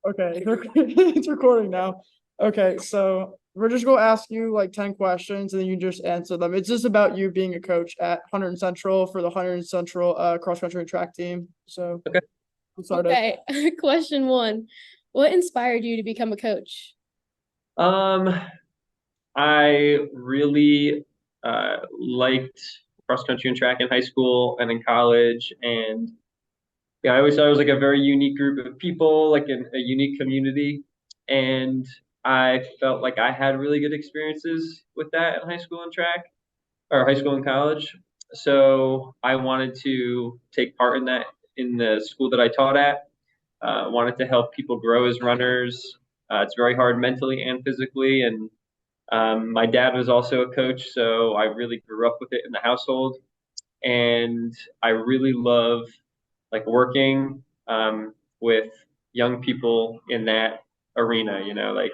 Okay, it's recording now. Okay, so we're just gonna ask you like 10 questions and then you just answer them. It's just about you being a coach at Hunter Central for the Hunter Central cross country and track team. So Okay. we'll start it. Okay, question one. What inspired you to become a coach? Um, I really liked cross country and track in high school and in college, and yeah, I always thought it was like a very unique group of people, like a unique community, and I felt like I had really good experiences with that in high school and track, or high school and college. So I wanted to take part in that in the school that I taught at. Wanted to help people grow as runners. It's very hard mentally and physically, and my dad was also a coach, so I really grew up with it in the household. And I really love like working with young people in that arena, like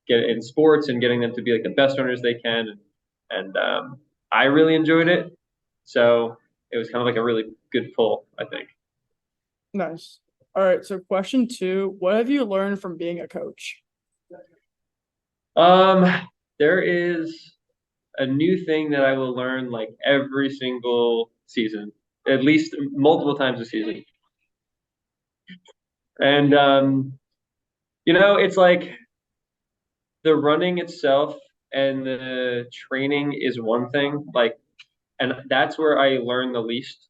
get in sports and getting them to be like the best runners they can. And I really enjoyed it. So it was kind of like a really good pull, I think. Nice. All right, so question two, what have you learned from being a coach? Um, there is a new thing that I will learn like every single season, at least multiple times a season. And it's like the running itself and the training is one thing, like, and that's where I learn the least.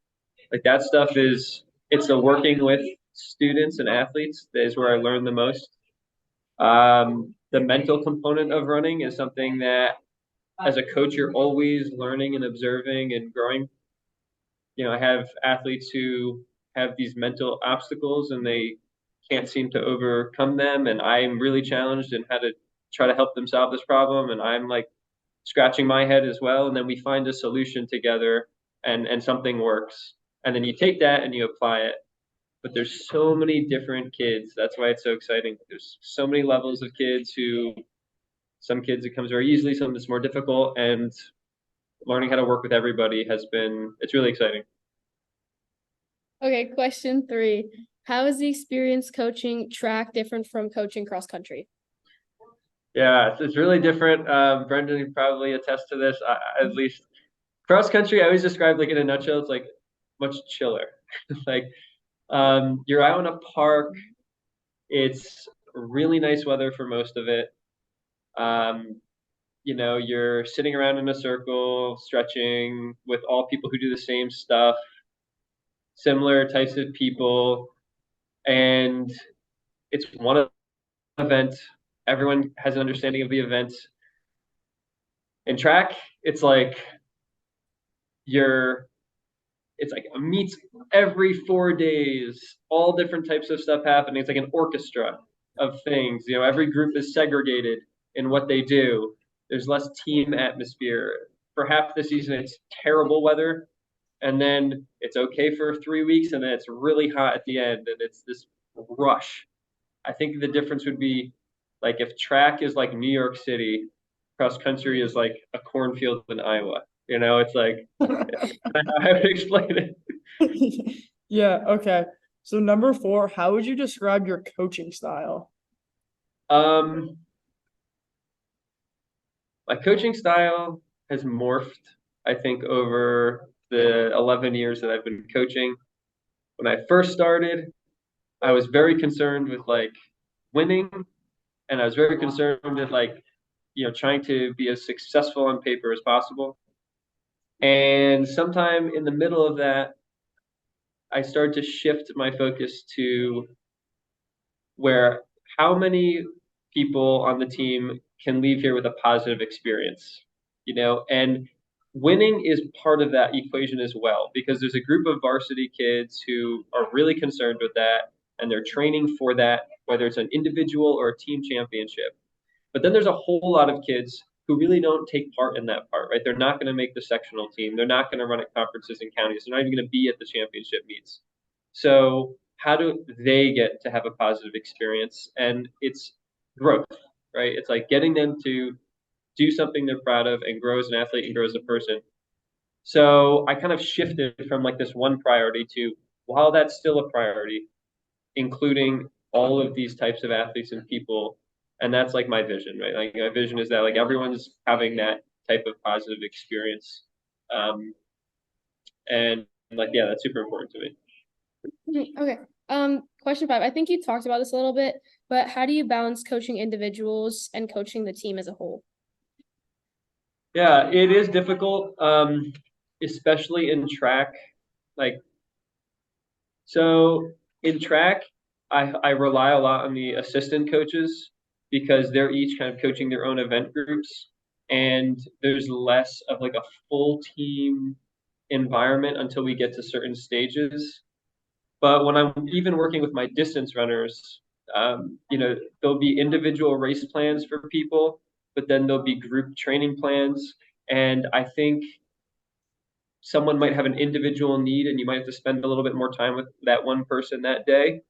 Like that stuff it's the working with students and athletes that is where I learn the most. The mental component of running is something that as a coach, you're always learning and observing and growing. I have athletes who have these mental obstacles and they can't seem to overcome them. And I'm really challenged in how to try to help them solve this problem. And I'm like scratching my head as well. And then we find a solution together and something works. And then you take that and you apply it. But there's so many different kids. That's why it's so exciting. There's so many levels of kids who some kids it comes very easily, some it's more difficult. And learning how to work with everybody it's really exciting. Okay, question three. How is the experience coaching track different from coaching cross country? Yeah, it's really different. Brendan can probably attest to this. At least cross country, I always describe like in a nutshell, it's like much chiller. Like you're out in a park. It's really nice weather for most of it. Um, you're sitting around in a circle, stretching with all people who do the same stuff, similar types of people, and it's one event. Everyone has an understanding of the event. In track, it's like you're it's like a meets every 4 days, all different types of stuff happening. It's like an orchestra of things. Every group is segregated in what they do. There's less team atmosphere. For half the season, it's terrible weather, and then it's okay for 3 weeks, and then it's really hot at the end, and it's this rush. I think the difference would be like if track is like New York City, cross country is like a cornfield in Iowa. It's like I would explain it. Yeah, okay. So number four, how would you describe your coaching style? Um, my coaching style has morphed, I think, over the 11 years that I've been coaching. When I first started, I was very concerned with like winning, and I was very concerned with like, trying to be as successful on paper as possible. And sometime in the middle of that, I started to shift my focus to where how many people on the team can leave here with a positive experience, and winning is part of that equation as well, because there's a group of varsity kids who are really concerned with that and they're training for that, whether it's an individual or a team championship. But then there's a whole lot of kids who really don't take part in that part, right? They're not going to make the sectional team. They're not going to run at conferences and counties. They're not even going to be at the championship meets. So how do they get to have a positive experience? And it's growth, right? It's like getting them to do something they're proud of and grow as an athlete and grow as a person. So I kind of shifted from like this one priority to, while that's still a priority, including all of these types of athletes and people. And that's like my vision, right? Like my vision is that like everyone's having that type of positive experience. And like, yeah, that's super important to me. Okay. Question 5. I think you talked about this a little bit, but how do you balance coaching individuals and coaching the team as a whole? Yeah, it is difficult, especially in track. Like, so in track, I rely a lot on the assistant coaches because they're each kind of coaching their own event groups, and there's less of like a full team environment until we get to certain stages. But when I'm even working with my distance runners, there'll be individual race plans for people, but then there'll be group training plans. And I think someone might have an individual need and you might have to spend a little bit more time with that one person that day,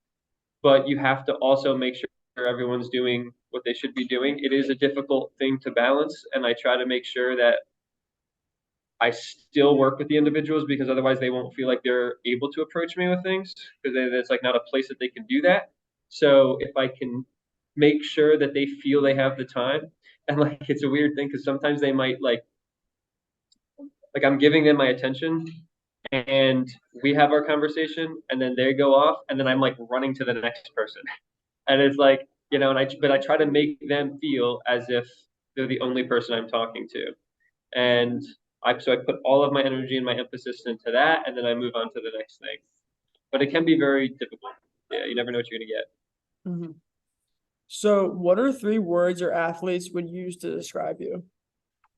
but you have to also make sure everyone's doing what they should be doing. It is a difficult thing to balance, and I try to make sure that I still work with the individuals because otherwise they won't feel like they're able to approach me with things because it's like not a place that they can do that. So if I can make sure that they feel they have the time, and like it's a weird thing because sometimes they might like I'm giving them my attention and we have our conversation and then they go off and then I'm like running to the next person. And it's like, but I try to make them feel as if they're the only person I'm talking to. And so I put all of my energy and my emphasis into that, and then I move on to the next thing. But it can be very difficult. Yeah, you never know what you're gonna get. Mhm. So, what are 3 words your athletes would use to describe you?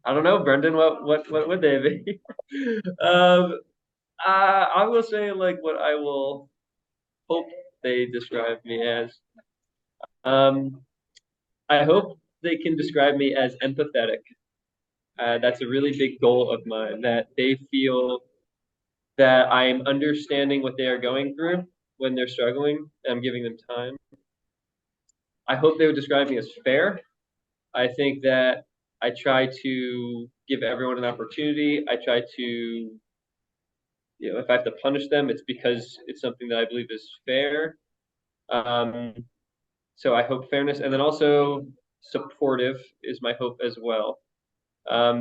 I don't know, Brendan. What would they be? I will say like what I will hope they describe me as. Um, I hope they can describe me as empathetic. That's a really big goal of mine. That they feel that I'm understanding what they are going through when they're struggling. And I'm giving them time. I hope they would describe me as fair. I think that I try to give everyone an opportunity. I try to, if I have to punish them, it's because it's something that I believe is fair. Um, so I hope fairness, and then also supportive is my hope as well.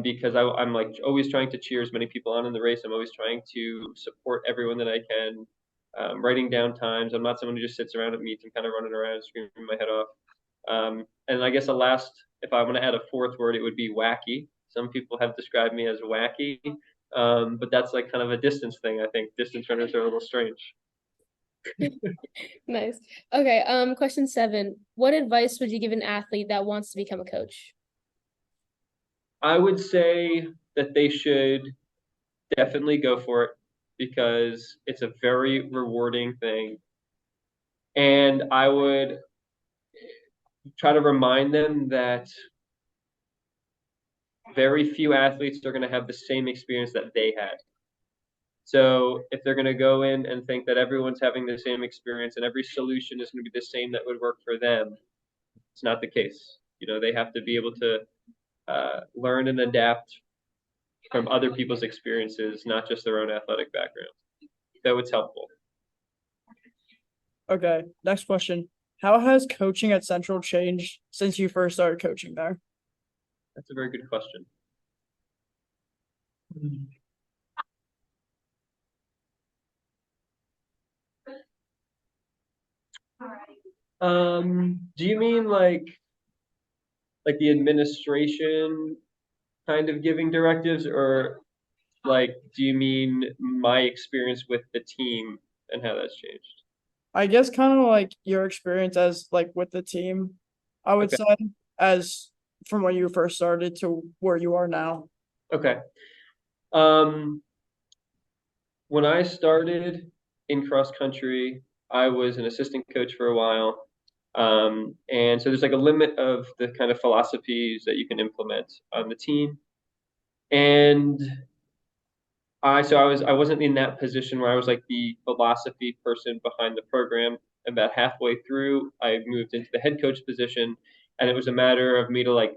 Because I'm like always trying to cheer as many people on in the race. I'm always trying to support everyone that I can. Writing down times. I'm not someone who just sits around at meets and kind of running around screaming my head off. And I guess if I want to add a 4th word, it would be wacky. Some people have described me as wacky, but that's like kind of a distance thing. I think distance runners are a little strange. Nice. Okay, question 7. What advice would you give an athlete that wants to become a coach? I would say that they should definitely go for it because it's a very rewarding thing. And I would try to remind them that very few athletes are going to have the same experience that they had. So if they're going to go in and think that everyone's having the same experience and every solution is going to be the same that would work for them, it's not the case. They have to be able to learn and adapt from other people's experiences, not just their own athletic background. So it's helpful. Okay, next question. How has coaching at Central changed since you first started coaching there? That's a very good question. Do you mean like the administration kind of giving directives, or like do you mean my experience with the team and how that's changed? I guess kind of like your experience as like with the team, I would Okay. say, as from when you first started to where you are now. Okay. When I started in cross country, I was an assistant coach for a while. And so there's like a limit of the kind of philosophies that you can implement on the team. And I wasn't in that position where I was like the philosophy person behind the program. About halfway through, I moved into the head coach position, and it was a matter of me to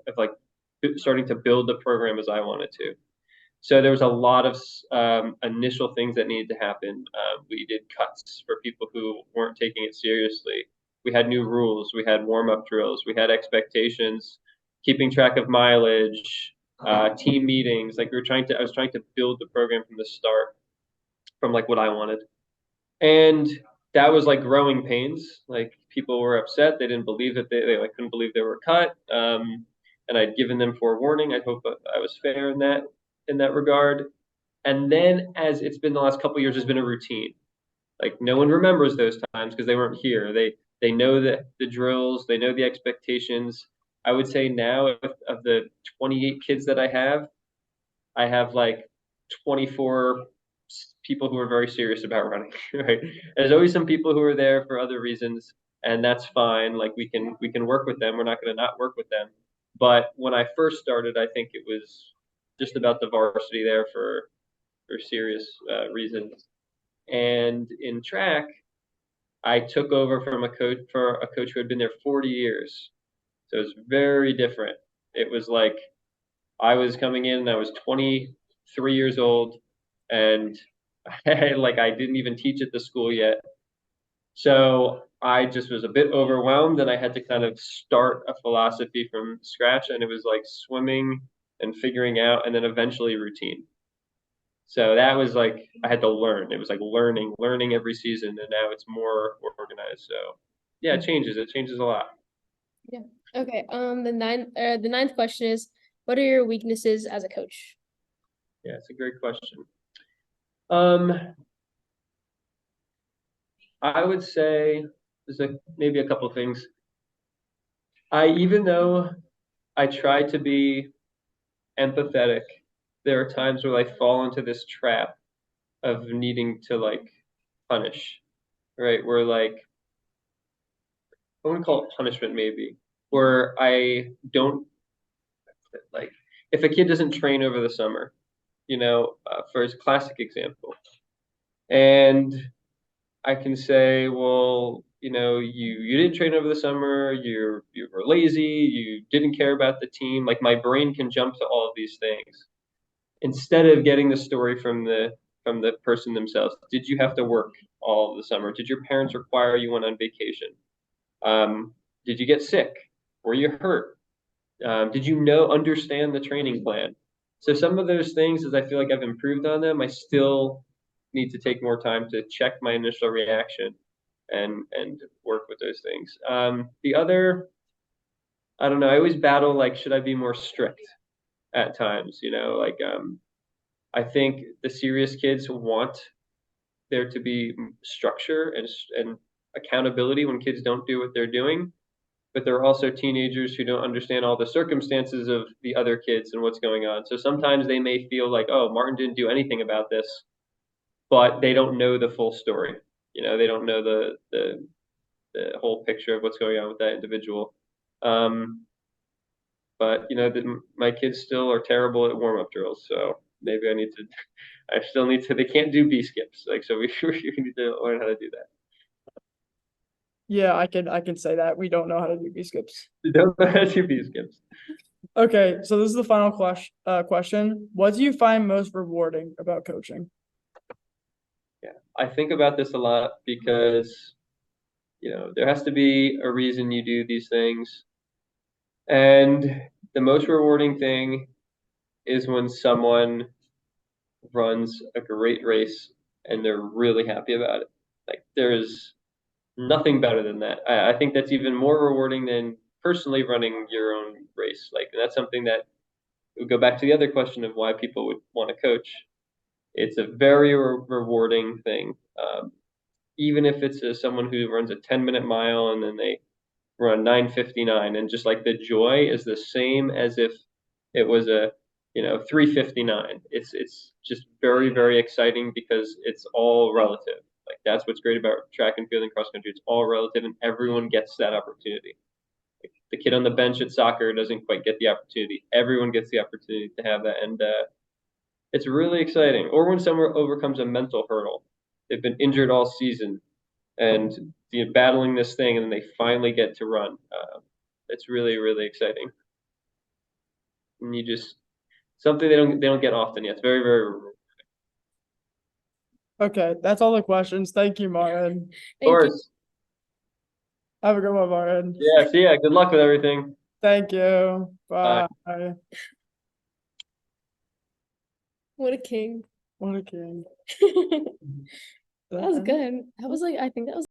starting to build the program as I wanted to. So there was a lot of initial things that needed to happen. We did cuts for people who weren't taking it seriously. we had new rules, we had warm-up drills, we had expectations, keeping track of mileage, team meetings. Like I was trying to build the program from the start, from like what I wanted. And that was like growing pains. Like people were upset. They didn't believe that they like couldn't believe they were cut. And I'd given them forewarning. I hope I was fair in that regard. And then as it's been the last couple of years, it's been a routine. Like no one remembers those times because they weren't here. They know the drills, they know the expectations. I would say now of the 28 kids that I have like 24 people who are very serious about running, right? There's always some people who are there for other reasons, and that's fine. Like we can work with them. We're not going to not work with them. But when I first started, I think it was just about the varsity there for serious reasons. And in track, I took over from a coach who had been there 40 years. So it's very different. It was like I was coming in, I was 23 years old, and I didn't even teach at the school yet. So I just was a bit overwhelmed, and I had to kind of start a philosophy from scratch. And it was like swimming and figuring out, and then eventually routine. So that was like I had to learn. It was like learning every season, and now it's more organized. So yeah, it changes. It changes a lot. Yeah. Okay. The ninth question is, what are your weaknesses as a coach? Yeah, it's a great question. Um, I would say maybe a couple of things. Even though I try to be empathetic, there are times where I fall into this trap of needing to like punish, right? Where like I wouldn't call it punishment, maybe, where I don't like if a kid doesn't train over the summer, for his classic example, and I can say, well, you didn't train over the summer, you were lazy, you didn't care about the team. Like my brain can jump to all of these things instead of getting the story from the person themselves. Did you have to work all of the summer? Did your parents require you went on vacation? Did you get sick? Were you hurt? Did you understand the training plan? So some of those things, as I feel like I've improved on them, I still need to take more time to check my initial reaction and work with those things. The other, I don't know, I always battle like, should I be more strict at times? I think the serious kids want there to be structure and accountability when kids don't do what they're doing. But there are also teenagers who don't understand all the circumstances of the other kids and what's going on. So sometimes they may feel like, oh, Marton didn't do anything about this, but they don't know the full story. They don't know the whole picture of what's going on with that individual. But my kids still are terrible at warm up drills, so maybe I still need to. They can't do B skips, like so. We need to learn how to do that. Yeah, I can say that we don't know how to do B skips. We don't know how to do B skips. Okay, so this is the final question. What do you find most rewarding about coaching? Yeah, I think about this a lot because there has to be a reason you do these things. And the most rewarding thing is when someone runs a great race and they're really happy about it. Like there's nothing better than that. I think that's even more rewarding than personally running your own race. Like that's something that would go back to the other question of why people would want to coach. It's a very rewarding thing. Even if it's someone who runs a 10-minute mile and then they run 9:59, and just like the joy is the same as if it was a 3:59. It's just very, very exciting because it's all relative. Like that's what's great about track and field and cross country. It's all relative and everyone gets that opportunity. Like, the kid on the bench at soccer doesn't quite get the opportunity. Everyone gets the opportunity to have that, and it's really exciting. Or when someone overcomes a mental hurdle, they've been injured all season, and battling this thing, and then they finally get to run. It's really, really exciting. And you just something they don't get often yet. It's very, very rewarding. Okay, that's all the questions. Thank you, Martin. Of course. Have a good one, Martin. Yeah, see ya. Good luck with everything. Thank you. Bye. Bye. What a king. What a king. That was good. I think that was